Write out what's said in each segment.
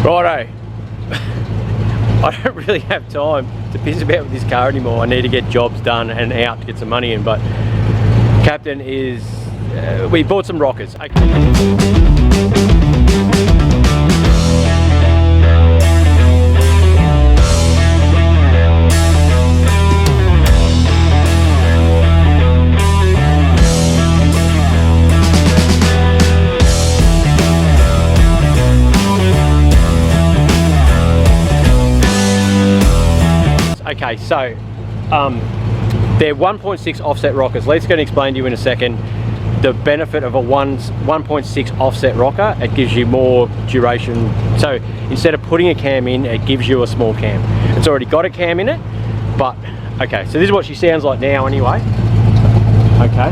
Righto. I don't really have time to piss about with this car anymore. I need to get jobs done and out to get some money in, but Captain is... we bought some rockers. Okay, so they're 1.6 offset rockers. Leith's going to explain to you in a second the benefit of a 1.6 offset rocker. It gives you more duration. So instead of putting a cam in, it gives you a small cam. It's already got a cam in it, but okay, so this is what she sounds like now anyway. Okay.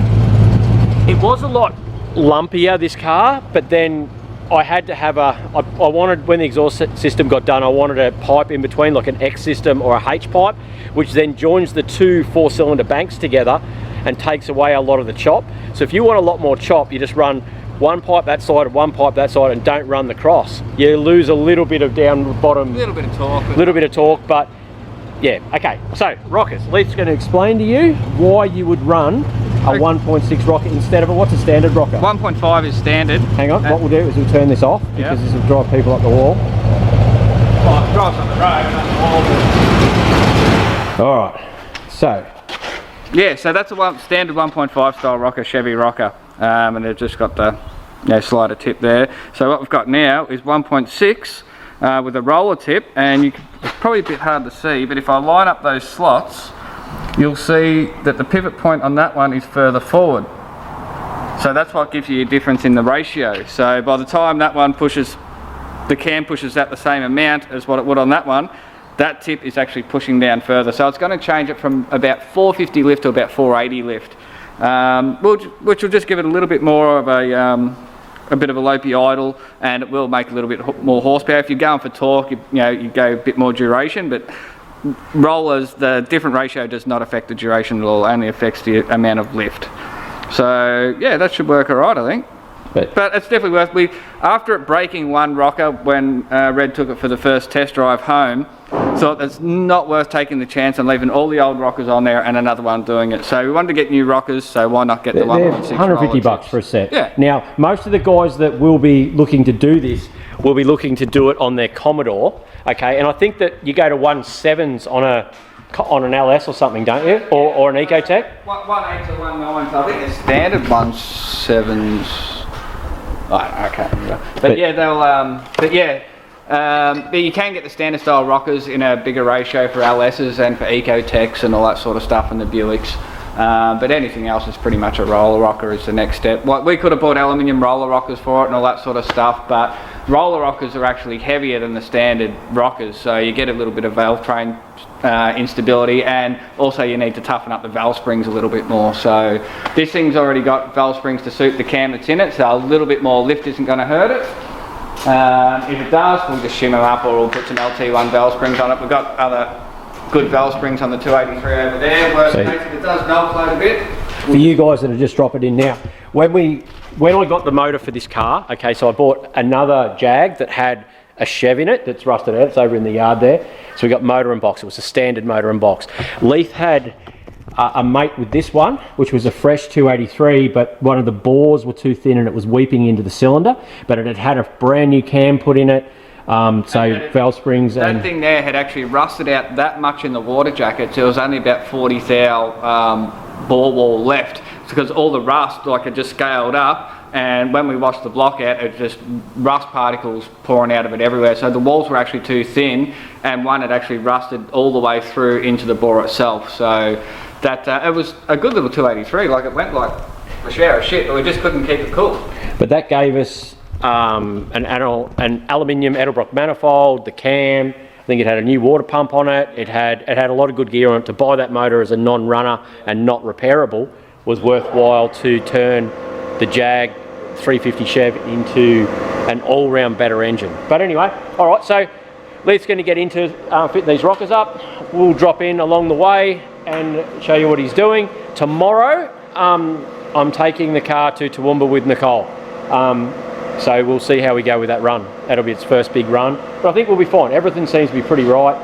It was a lot lumpier, this car, but then I had to have I wanted, when the exhaust system got done, I wanted a pipe in between, like an X system or a H pipe, which then joins the two 4-cylinder banks together and takes away a lot of the chop. So if you want a lot more chop, you just run one pipe that side and one pipe that side and don't run the cross. You lose a little bit of down bottom. A little bit of torque, but yeah, okay. So, rockers. Leith's going to explain to you why you would run a 1.6 rocker instead of what's a standard rocker? 1.5 is standard. Hang on, what we'll do is we'll turn this off, because this will drive people up the wall. Well, it drives on the road, not the wall. Alright, so. Yeah, so that's a standard 1.5 style rocker, Chevy rocker. And they've just got the slider tip there. So what we've got now is 1.6 with a roller tip, and it's probably a bit hard to see, but if I line up those slots, you'll see that the pivot point on that one is further forward. So that's what gives you a difference in the ratio. So by the time that one pushes, the cam pushes that the same amount as what it would on that one, that tip is actually pushing down further. So it's going to change it from about 450 lift to about 480 lift, which will just give it a little bit more of a bit of a lopey idle, and it will make a little bit more horsepower. If you're going for torque, you go a bit more duration, but rollers, the different ratio does not affect the duration at all, only affects the amount of lift. So yeah, that should work alright, I think. But it's definitely worth, after it breaking one rocker when Red took it for the first test drive home, thought it's not worth taking the chance and leaving all the old rockers on there and another one doing it. So we wanted to get new rockers, so why not get the 1.6 150 bucks for a set. Yeah. Now, most of the guys that will be looking to do this will be looking to do it on their Commodore, okay? And I think that you go to 1.7s on an LS or something, don't you? Or an Ecotec? 1.8 to 1.9, so I think it's standard 1.7s. I can't remember. But yeah, but you can get the standard style rockers in a bigger ratio for LSs and for Ecotecs and all that sort of stuff, and the Buicks. But anything else is pretty much a roller rocker is the next step. We could have bought aluminium roller rockers for it and all that sort of stuff, but roller rockers are actually heavier than the standard rockers, so you get a little bit of valve train instability, and also you need to toughen up the valve springs a little bit more. So this thing's already got valve springs to suit the cam that's in it, so a little bit more lift isn't going to hurt it. If it does, we'll just shim them up, or we'll put some LT1 valve springs on it. We've got other good valve springs on the 283 over there, where if it does valve float a bit. For you guys that are just dropping in now, when I got the motor for this car, okay, so I bought another Jag that had a Chev in it that's rusted out. It's over in the yard there. So we got motor and box. It was a standard motor and box. Leith had a mate with this one, which was a fresh 283, but one of the bores were too thin and it was weeping into the cylinder, but it had a brand new cam put in it. So valve springs. That thing there had actually rusted out that much in the water jacket, so it was only about 40 thou bore wall left, because all the rust had just scaled up, and when we washed the block out, it just rust particles pouring out of it everywhere. So the walls were actually too thin, and one had actually rusted all the way through into the bore itself. So that it was a good little 283. It went like a shower of shit, but we just couldn't keep it cool. But that gave us an aluminium Edelbrock manifold, the cam. I think it had a new water pump on it. It had a lot of good gear on it. To buy that motor as a non-runner and not repairable was worthwhile to turn the Jag 350 Chev into an all-round better engine. But anyway, all right, so Leith's going to get into fitting these rockers up. We'll drop in along the way and show you what he's doing. Tomorrow, I'm taking the car to Toowoomba with Nicole. So we'll see how we go with that run. That'll be its first big run, but I think we'll be fine. Everything seems to be pretty right.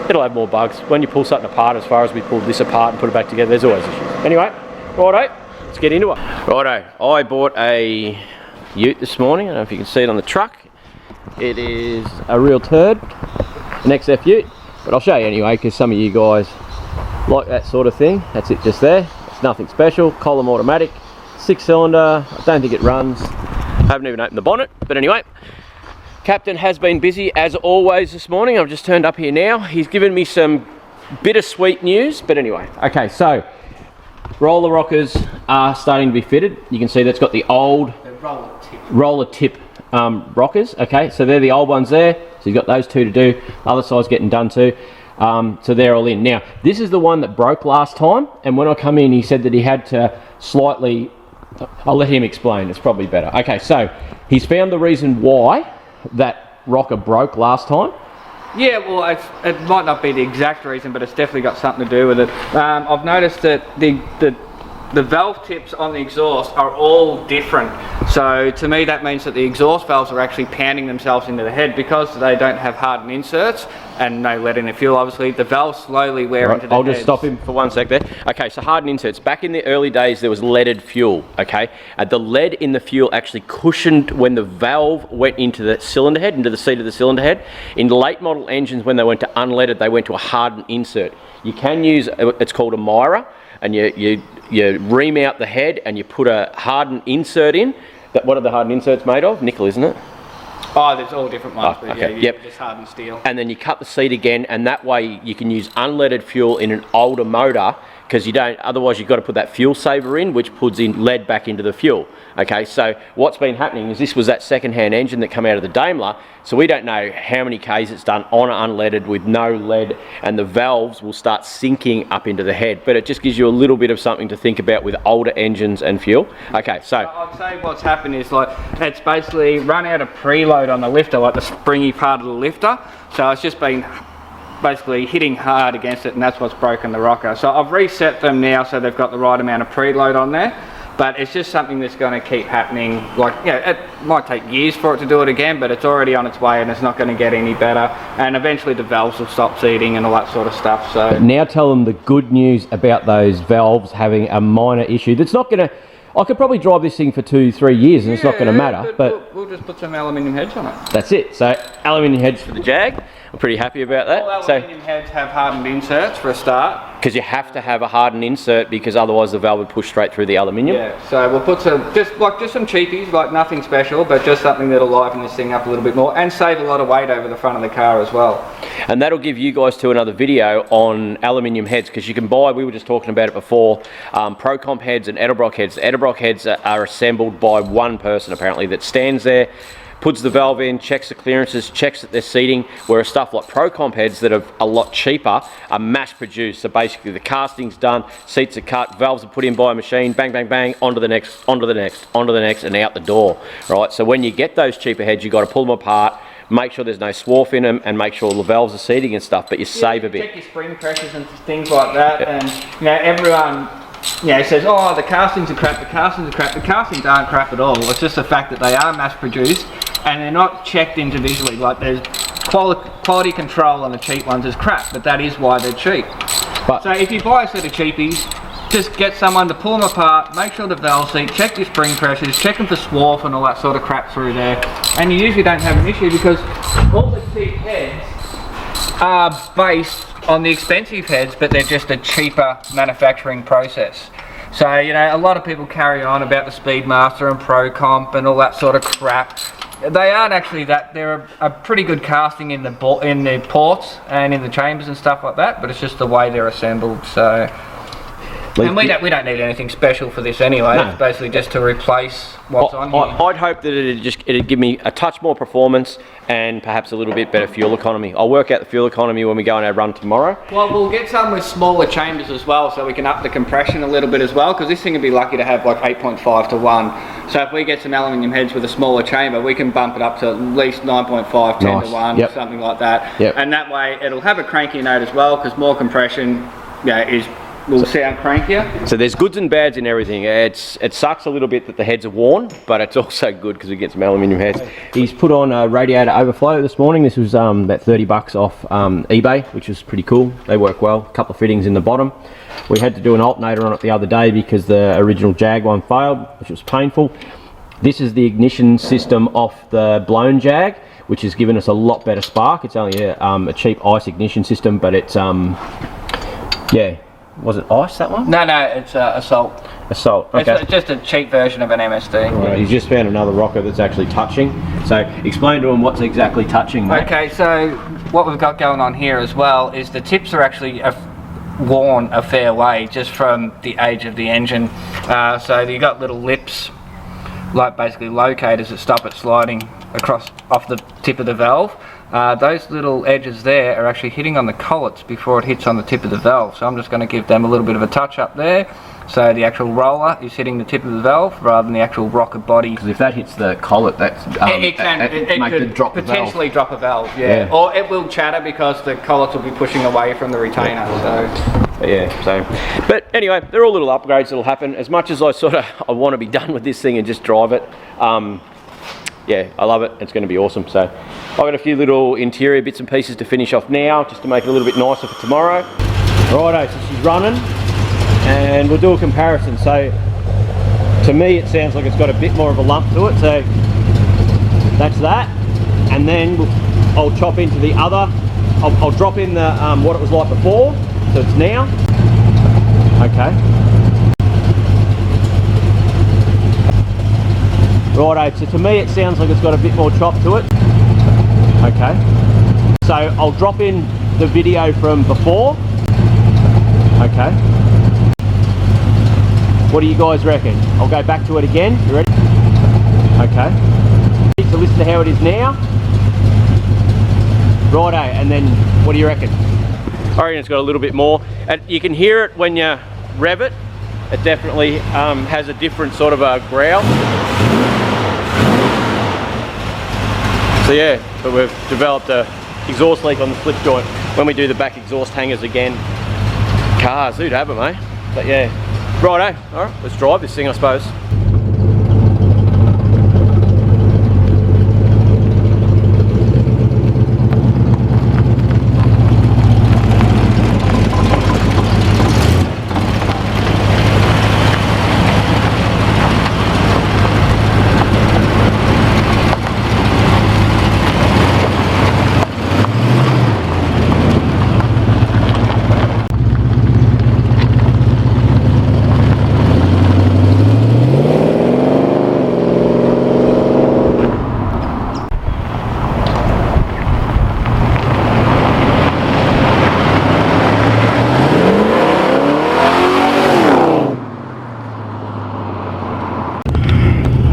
It'll have more bugs. When you pull something apart, as far as we pulled this apart and put it back together, there's always issues. Anyway, righto, let's get into it. Righto, I bought a ute this morning. I don't know if you can see it on the truck. It is a real turd, an XF ute, but I'll show you anyway because some of you guys like that sort of thing. That's it just there. It's nothing special. Column automatic, 6-cylinder. I don't think it runs. I haven't even opened the bonnet, but anyway. Captain has been busy as always this morning. I've just turned up here now. He's given me some bittersweet news, but anyway. Okay, so roller rockers are starting to be fitted. You can see that's got the old roller tip rockers. Okay, so they're the old ones there. So you've got those two to do. Other side's getting done too. So they're all in. Now, this is the one that broke last time, and when I come in, he said that he had to slightly, I'll let him explain, it's probably better. Okay, so he's found the reason why that rocker broke last time. Yeah, well, it might not be the exact reason, but it's definitely got something to do with it. I've noticed that the valve tips on the exhaust are all different. So to me that means that the exhaust valves are actually pounding themselves into the head because they don't have hardened inserts and no lead in the fuel. Obviously the valves slowly wear into the I'll just heads. stop him for 1 sec there. Okay, so hardened inserts. Back in the early days there was leaded fuel, okay? The lead in the fuel actually cushioned when the valve went into the cylinder head, into the seat of the cylinder head. In late model engines, when they went to unleaded, they went to a hardened insert. You can use, it's called a Myra, and you ream out the head and you put a hardened insert in. What are the hardened inserts made of? Nickel, isn't it? Oh, there's all different ones, but okay. yeah, just hardened steel. And then you cut the seat again, and that way you can use unleaded fuel in an older motor, because you don't, otherwise you've got to put that fuel saver in, which puts in lead back into the fuel. Okay, so what's been happening is this was that second-hand engine that came out of the Daimler, so we don't know how many Ks it's done on unleaded with no lead, and the valves will start sinking up into the head. But it just gives you a little bit of something to think about with older engines and fuel. Okay, so I'd say what's happened is like it's basically run out of preload on the lifter, like the springy part of the lifter. So it's just been basically hitting hard against it, and that's what's broken the rocker. So I've reset them now so they've got the right amount of preload on there, but it's just something that's going to keep happening. Like, yeah, it might take years for it to do it again, but it's already on its way and it's not going to get any better, and eventually the valves will stop seating and all that sort of stuff. So but now tell them the good news about those valves having a minor issue that's not going to, I could probably drive this thing for 2-3 years and it's not going to matter, but we'll just put some aluminium heads on it. That's it. So aluminium heads for the Jag. I'm pretty happy about that. All aluminium heads have hardened inserts for a start. Because you have to have a hardened insert, because otherwise the valve would push straight through the aluminium. Yeah, so we'll put some, just some cheapies, like nothing special, but just something that'll liven this thing up a little bit more and save a lot of weight over the front of the car as well. And that'll give you guys to another video on aluminium heads, because you can buy, we were just talking about it before, Procomp heads and Edelbrock heads. The Edelbrock heads are assembled by one person apparently that stands there, puts the valve in, checks the clearances, checks that they're seating, whereas stuff like Procomp heads that are a lot cheaper are mass produced. So basically the casting's done, seats are cut, valves are put in by a machine, bang, bang, bang, onto the next, onto the next, onto the next, and out the door, right? So when you get those cheaper heads, you've got to pull them apart, make sure there's no swarf in them, and make sure the valves are seating and stuff, but you save a bit. Check your spring pressures and things like that, and you know, everyone says, oh, the castings are crap, the castings are crap. The castings aren't crap at all. It's just the fact that they are mass produced and they're not checked individually. Like, there's quality control on the cheap ones is crap, but that is why they're cheap. But so if you buy a set of cheapies, just get someone to pull them apart, make sure the valve seat, check your spring pressures, check them for swarf and all that sort of crap through there, and you usually don't have an issue, because all the cheap heads are based on the expensive heads, but they're just a cheaper manufacturing process. So, you know, a lot of people carry on about the Speedmaster and Procomp and all that sort of crap. They aren't actually that. They're a pretty good casting in the ports and in the chambers and stuff like that, but it's just the way they're assembled. So, and we don't need anything special for this anyway. No. It's basically just to replace what's on here. I'd hope that it'd give me a touch more performance and perhaps a little bit better fuel economy. I'll work out the fuel economy when we go on our run tomorrow. Well, we'll get some with smaller chambers as well, so we can up the compression a little bit as well, because this thing would be lucky to have like 8.5 to 1. So if we get some aluminium heads with a smaller chamber, we can bump it up to at least 9.5, 10 to 1, yep. Something like that. Yep. And that way it'll have a crankier note as well, because more compression is will sound crankier. So there's goods and bads in everything. It sucks a little bit that the heads are worn, but it's also good because we get some aluminium heads. He's put on a radiator overflow this morning. This was about 30 bucks off eBay, which is pretty cool. They work well. A couple of fittings in the bottom. We had to do an alternator on it the other day because the original Jag one failed, which was painful. This is the ignition system off the blown Jag, which has given us a lot better spark. It's only a cheap ice ignition system, but it's yeah. Was it ice, that one? No, it's Assault. Assault, okay. It's just a cheap version of an MSD. Right, he's just found another rocker that's actually touching. So explain to him what's exactly touching, mate. Okay, so what we've got going on here as well is the tips are actually worn a fair way just from the age of the engine. So you've got little lips, like basically locators that stop it sliding across off the tip of the valve. Those little edges there are actually hitting on the collets before it hits on the tip of the valve, so I'm just going to give them a little bit of a touch up there, so the actual roller is hitting the tip of the valve rather than the actual rocker body. Because if that hits the collet, that's it could potentially drop a valve, yeah. Or it will chatter because the collets will be pushing away from the retainer. But anyway, they're all little upgrades that'll happen. As much as I want to be done with this thing and just drive it, yeah, I love it. It's going to be awesome. So I've got a few little interior bits and pieces to finish off now, just to make it a little bit nicer for tomorrow. Righto, so she's running, and we'll do a comparison. So to me, it sounds like it's got a bit more of a lump to it. So that's that, and then I'll chop into the other. I'll drop in the what it was like before. So it's now. Okay. Righto, so to me it sounds like it's got a bit more chop to it. Okay. So I'll drop in the video from before. Okay. What do you guys reckon? I'll go back to it again. You ready? Okay. So listen to how it is now. Righto, and then what do you reckon? I reckon it's got a little bit more. And you can hear it when you rev it. It definitely has a different sort of a growl. So yeah, but we've developed a exhaust leak on the slip joint. When we do the back exhaust hangers again, cars, who'd have them, eh? But yeah, righto, all right, let's drive this thing, I suppose.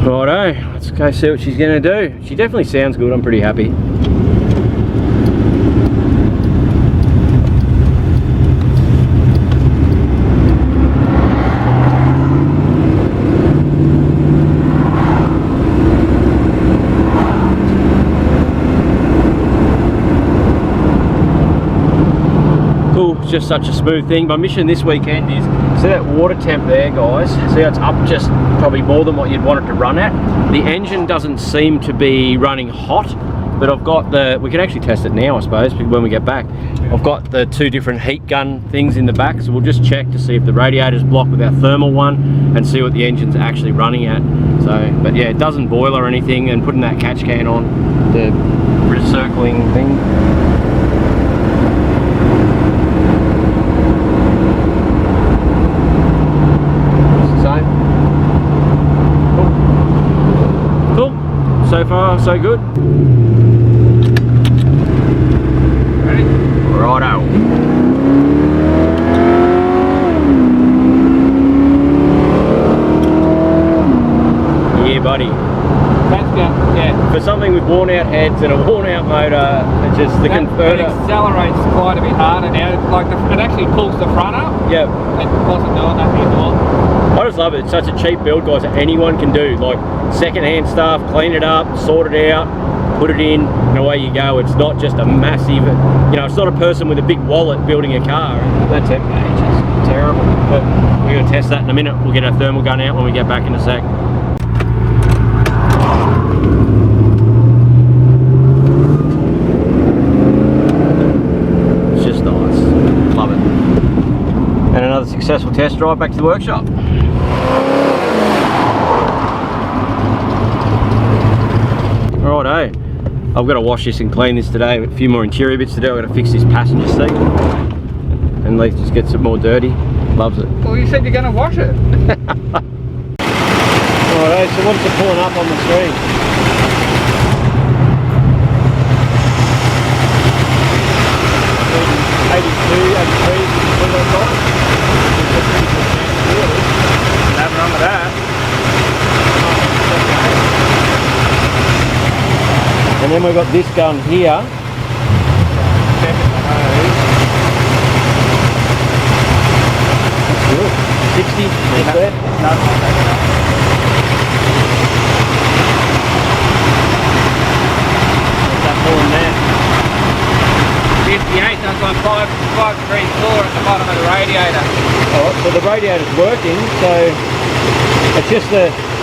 Righto, let's go see what she's going to do. She definitely sounds good, I'm pretty happy. Cool, it's just such a smooth thing. My mission this weekend is, see that water temp there, guys? See how it's up just probably more than what you'd want it to run at? The engine doesn't seem to be running hot, but I've got the, we can actually test it now I suppose when we get back. I've got the two different heat gun things in the back, so we'll just check to see if the radiator's blocked with our thermal one and see what the engine's actually running at. So, but yeah, it doesn't boil or anything, and putting that catch can on, the recircling thing. So far, so good. Ready? Righto. Yeah, buddy. That's good, yeah. For something with worn out heads and a worn out motor, it's just the converter. It accelerates quite a bit harder now. Like it actually pulls the front up. Yep. It wasn't doing that before. I just love it. It's such a cheap build, guys, that anyone can do. Like second-hand stuff, clean it up, sort it out. put it in, and away you go. It's not just a massive, you know, it's not a person with a big wallet building a car. That temp gauge is terrible, but we're going to test that in a minute. We'll get our thermal gun out when we get back in a sec. It's just nice, love it. And another successful test drive back to the workshop. Righto, I've got to wash this and clean this today. A few more interior bits to do. I've got to fix this passenger seat, and Leith just gets it more dirty. Loves it. Well, you said you're going to wash it. Righto, so what's it pulling up on the screen? Nothing wrong with that. And then we've got this gun here. That's good. 60, that's there. What's that pulling there? 58, that's on 534 at the bottom of the radiator. Alright, so the radiator's working, so it's just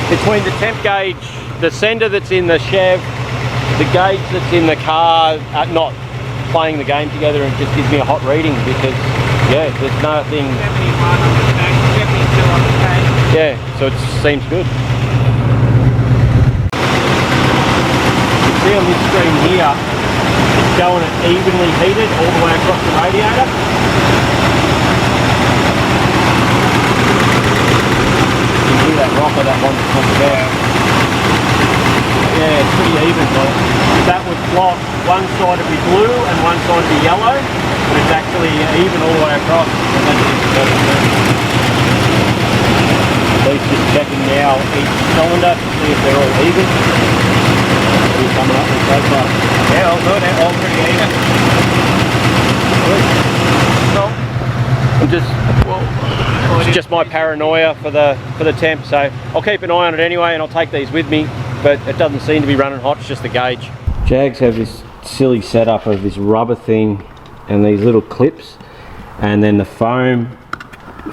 between the temp gauge, the sender that's in the Chev, the gauge that's in the car not playing the game together, and just gives me a hot reading because, yeah, there's nothing. 71 on the tank, 72 on the tank. Yeah, so it seems good. You see on this screen here, it's going at evenly heated all the way across the radiator. You can hear that rocker, that one that's on the back. Yeah, it's pretty even. Like, that would flop, one side would be blue and one side would be yellow, but it's actually even all the way across. And that's just perfect. Leith's just checking now each cylinder to see if they're all even. What are you coming up with so far? Yeah, all good, all pretty even. So, I'm just, well, it's just my paranoia for the temp, so I'll keep an eye on it anyway, and I'll take these with me. But it doesn't seem to be running hot, it's just the gauge. Jags have this silly setup of this rubber thing and these little clips, and then the foam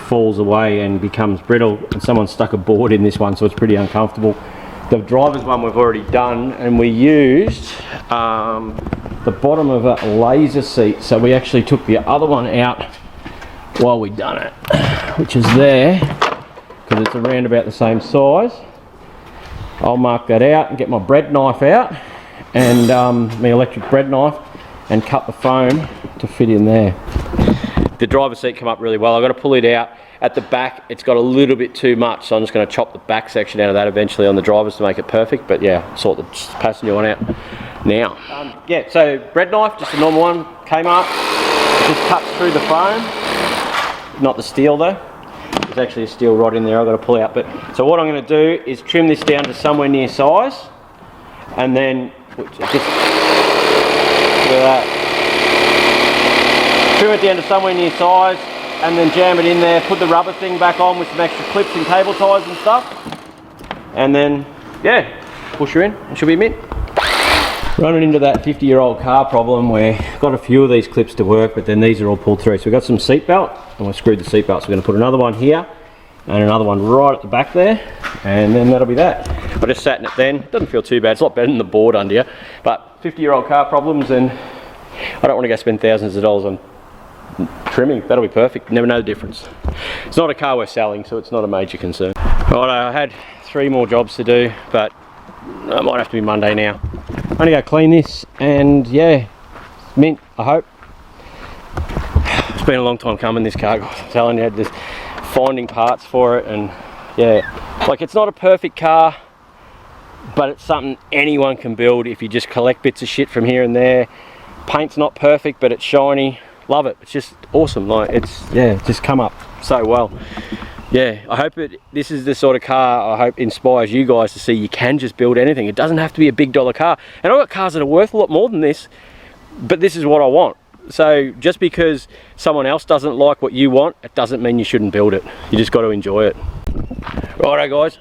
falls away and becomes brittle, and someone stuck a board in this one, so it's pretty uncomfortable. The driver's one we've already done, and we used the bottom of a laser seat, so we actually took the other one out while we'd done it, which is there, because it's around about the same size. I'll mark that out and get my bread knife out, and my electric bread knife, and cut the foam to fit in there. The driver's seat come up really well. I've got to pull it out. At the back, it's got a little bit too much, so I'm just going to chop the back section out of that eventually on the drivers to make it perfect. But yeah, sort the passenger one out now. Yeah, so bread knife, just a normal one, Kmart. It just cuts through the foam, not the steel though. There's actually a steel rod in there I've got to pull out. But so what I'm going to do is trim this down to somewhere near size, and then just look at that. Trim it down to somewhere near size, and then jam it in there. Put the rubber thing back on with some extra clips and cable ties and stuff, and then yeah, push her in. It should be mint. Running into that 50-year-old car problem where got a few of these clips to work, but then these are all pulled through. So we've got some seat belt, and we screwed the seat belt. So we're going to put another one here and another one right at the back there, and then that'll be that. I just sat in it then. It doesn't feel too bad. It's a lot better than the board under you. But 50-year-old car problems, and I don't want to go spend thousands of dollars on trimming. That'll be perfect. Never know the difference. It's not a car we're selling, so it's not a major concern. Right, I had 3 more jobs to do, but it might have to be Monday now. I'm gonna go clean this, and yeah, mint, I hope. It's been a long time coming, this car, guys. I'm telling you, just finding parts for it, and yeah, like, it's not a perfect car, but it's something anyone can build if you just collect bits of shit from here and there. Paint's not perfect, but it's shiny. Love it. It's just awesome. Like, it's, yeah, it's just come up so well. Yeah, I hope this is the sort of car I hope inspires you guys to see you can just build anything. It doesn't have to be a big dollar car. And I've got cars that are worth a lot more than this, but this is what I want. So just because someone else doesn't like what you want, it doesn't mean you shouldn't build it. You just got to enjoy it. Righto guys,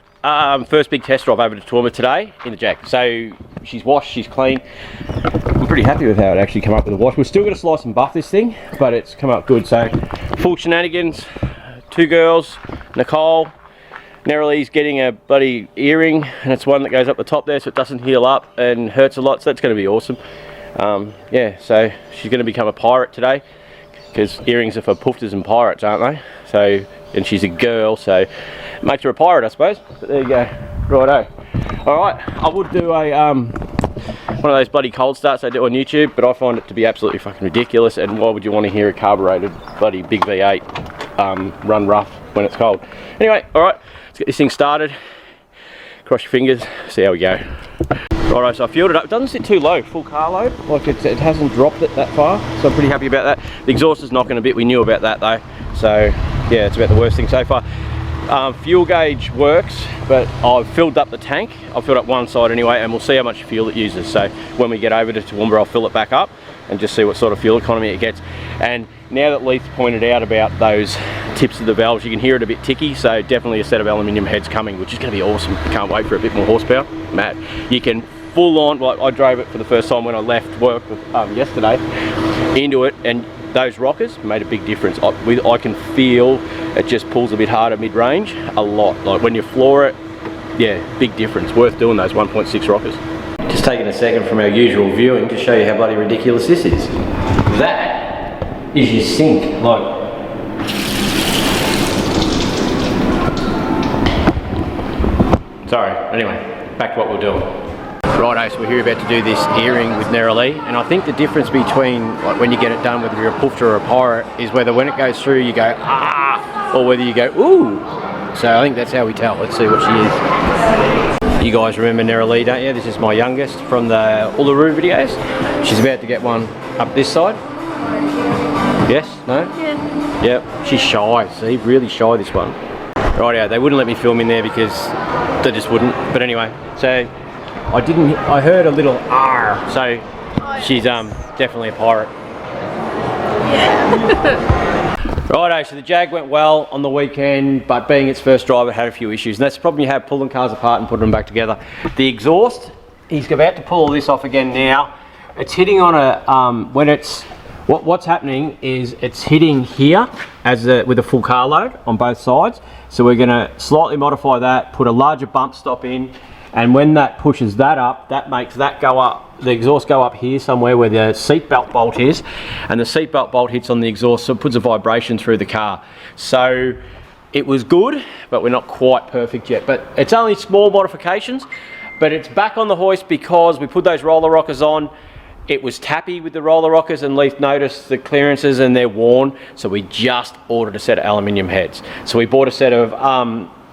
first big test drive over to Toowoomba today in the Jag. So she's washed, she's clean. I'm pretty happy with how it actually came up with the wash. We're still going to slice and buff this thing, but it's come up good. So full shenanigans, 2 girls, Nicole. Neryl's getting a bloody earring, and it's one that goes up the top there so it doesn't heal up and hurts a lot, so that's going to be awesome. Yeah, so she's going to become a pirate today, because earrings are for poofters and pirates, aren't they? So, and she's a girl, so it makes her a pirate, I suppose. But there you go, righto. Alright, I would do a one of those bloody cold starts they do on YouTube, but I find it to be absolutely fucking ridiculous, and why would you want to hear a carbureted bloody big V8 run rough when it's cold? Anyway, alright, let's get this thing started. Cross your fingers, see how we go. Righto, so I fueled it up. It doesn't sit too low, full car load. Like it hasn't dropped it that far, so I'm pretty happy about that. The exhaust is knocking a bit, we knew about that though. So yeah, it's about the worst thing so far. Fuel gauge works, but I've filled up the tank. I've filled up one side anyway, and we'll see how much fuel it uses. So when we get over to Toowoomba, I'll fill it back up and just see what sort of fuel economy it gets. And now that Leith pointed out about those tips of the valves, you can hear it a bit ticky, so definitely a set of aluminium heads coming, which is going to be awesome. Can't wait for a bit more horsepower. Mad. You can full on, like I drove it for the first time when I left work yesterday into it, and those rockers made a big difference. I can feel it just pulls a bit harder mid-range, a lot. Like when you floor it, yeah, big difference. Worth doing those 1.6 rockers. Just taking a second from our usual viewing to show you how bloody ridiculous this is. That is your sink. Like, sorry, anyway, back to what we're doing. Righto, so we're here about to do this earring with Narylee, and I think the difference between like when you get it done, whether you're a poofter or a pirate, is whether when it goes through you go ah, or whether you go ooh. So I think that's how we tell. Let's see what she is. You guys remember Narylee, don't you? This is my youngest from the Uluru videos. She's about to get one up this side. Yes? No? Yeah. Yep. She's shy. See, really shy, this one. Rightio, they wouldn't let me film in there because they just wouldn't. But anyway, so I heard a little R, so she's definitely a pirate. Yeah. Righto, so the Jag went well on the weekend, but being its first drive, it had a few issues. And that's the problem you have pulling cars apart and putting them back together. The exhaust, he's about to pull all this off again now. It's hitting on a, when it's, what's happening is it's hitting here with a full car load on both sides. So we're gonna slightly modify that, put a larger bump stop in, and when that pushes that up, that makes that go up, the exhaust go up here somewhere where the seatbelt bolt is, and the seatbelt bolt hits on the exhaust, so it puts a vibration through the car. So it was good, but we're not quite perfect yet. But it's only small modifications, but it's back on the hoist because we put those roller rockers on. It was tappy with the roller rockers, and Leith noticed the clearances and they're worn, so we just ordered a set of aluminium heads. So we bought a set of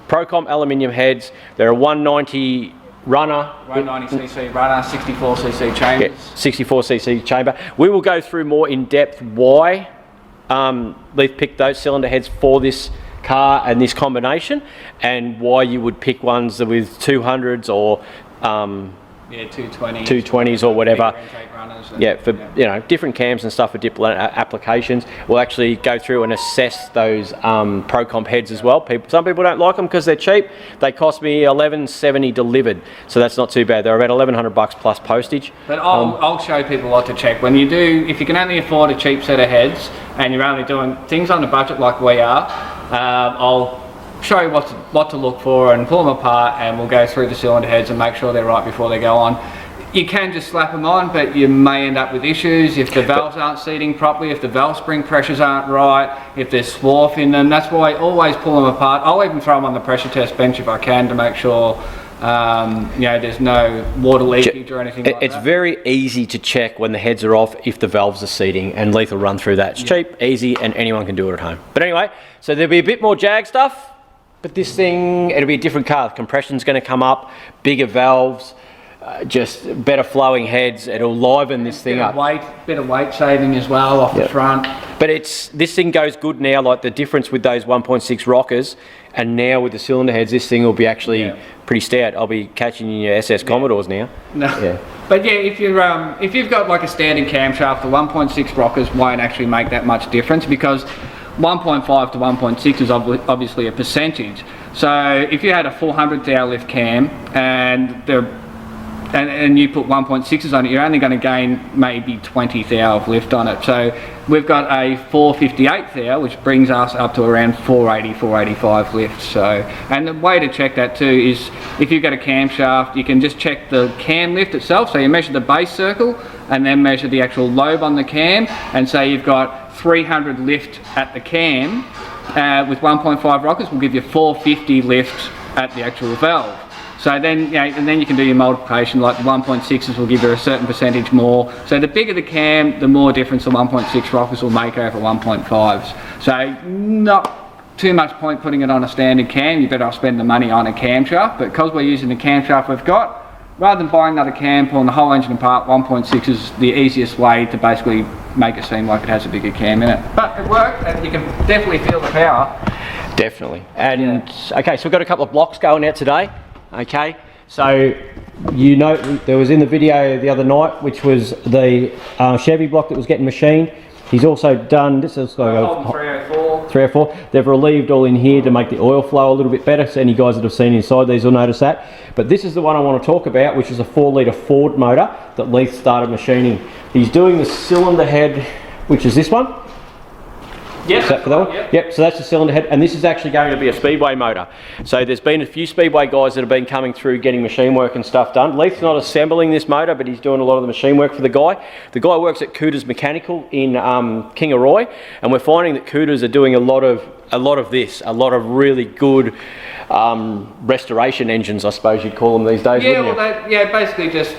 Procom aluminium heads. They're a 190 runner. 190cc runner, 64cc chambers. Yeah, 64cc chamber. We will go through more in depth why Leith picked those cylinder heads for this car and this combination, and why you would pick ones with 200s or yeah, 220s. 220s or whatever. Yeah, for yeah, you know, different cams and stuff for different applications. We'll actually go through and assess those Procom heads as well. Some people don't like them because they're cheap. They cost me $11.70 delivered, so that's not too bad. They're about $1,100 plus postage. But I'll show people what to check. When you do, if you can only afford a cheap set of heads and you're only doing things on a budget like we are, I'll show you what to look for and pull them apart, and we'll go through the cylinder heads and make sure they're right before they go on. You can just slap them on, but you may end up with issues if the valves aren't seating properly, if the valve spring pressures aren't right, if there's swarf in them. That's why I always pull them apart. I'll even throw them on the pressure test bench if I can to make sure you know, there's no water leakage or anything like that. It's very easy to check when the heads are off if the valves are seating, and Leith will run through that. It's cheap, easy, and anyone can do it at home. But anyway, so there'll be a bit more Jag stuff, but this thing, it'll be a different car. The compression's going to come up, bigger valves, just better flowing heads. It'll liven this thing up. Bit of weight saving as well off the front. But this thing goes good now. Like the difference with those 1.6 rockers, and now with the cylinder heads, this thing will be actually pretty stout. I'll be catching in your SS Commodores now. No. Yeah. But yeah, if you've got like a standard camshaft, the 1.6 rockers won't actually make that much difference, because 1.5 to 1.6 is obviously a percentage. So if you had a 400 thou lift cam and you put 1.6s on it, you're only going to gain maybe 20 thou of lift on it. So we've got a 458 thou, which brings us up to around 480, 485 lift. So, and the way to check that too is if you've got a camshaft, you can just check the cam lift itself. So you measure the base circle and then measure the actual lobe on the cam, and say you've got 300 lift at the cam with 1.5 rockets will give you 450 lift at the actual valve. So then, and then you can do your multiplication, like the 1.6s will give you a certain percentage more. So the bigger the cam, the more difference the 1.6 rockets will make over 1.5s. So not too much point putting it on a standard cam, you better off spend the money on a camshaft, but because we're using the camshaft we've got, rather than buying another cam, pulling the whole engine apart, 1.6 is the easiest way to basically make it seem like it has a bigger cam in it. But it worked, and you can definitely feel the power. Definitely. And okay, so we've got a couple of blocks going out today. Okay, so you know there was in the video the other night, which was the Chevy block that was getting machined. He's also done this is like a 304. They've relieved all in here to make the oil flow a little bit better. So any guys that have seen inside these will notice that. But this is the one I want to talk about, which is a 4-litre Ford motor that Leith started machining. He's doing the cylinder head, which is this one. Yes, that for that one? Yep, so that's the cylinder head, and this is actually going to be a speedway motor. So there's been a few speedway guys that have been coming through getting machine work and stuff done. Leith's not assembling this motor, but he's doing a lot of the machine work for the guy. The guy works at Qd's Mechanical in Kingatow, and we're finding that Qd's are doing a lot of really good restoration engines, I suppose you'd call them these days. Yeah, well, basically just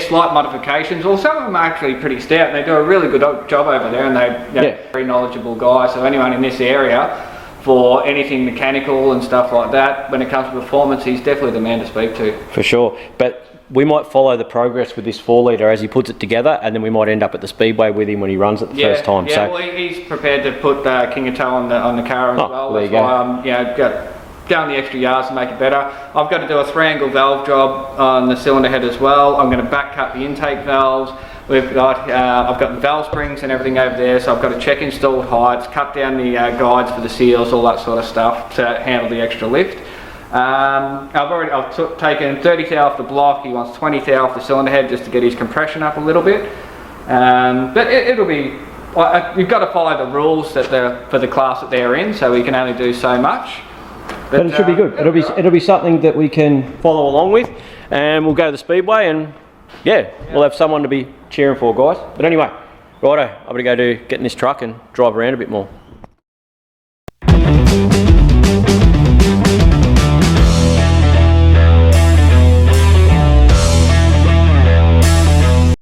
slight modifications. Well, some of them are actually pretty stout. They do a really good job over there, and they're very knowledgeable guys. So anyone in this area for anything mechanical and stuff like that, when it comes to performance, he's definitely the man to speak to. For sure. But we might follow the progress with this 4-litre as he puts it together, and then we might end up at the speedway with him when he runs it the first time. Yeah, well, he's prepared to put Kingatow on the car as well. There you go. That's why going the extra yards to make it better. I've got to do a 3-angle valve job on the cylinder head as well. I'm going to back cut the intake valves. I've got the valve springs and everything over there, so I've got to check installed heights, cut down the guides for the seals, all that sort of stuff to handle the extra lift. I've taken 30 thou off the block. He wants 20 thou off the cylinder head just to get his compression up a little bit. But it'll be, you've got to follow the rules for the class that they're in, so we can only do so much. But it should be good. It'll be something that we can follow along with, and we'll go to the speedway, and we'll have someone to be cheering for, guys. But anyway, righto, I'm gonna go get in this truck and drive around a bit more.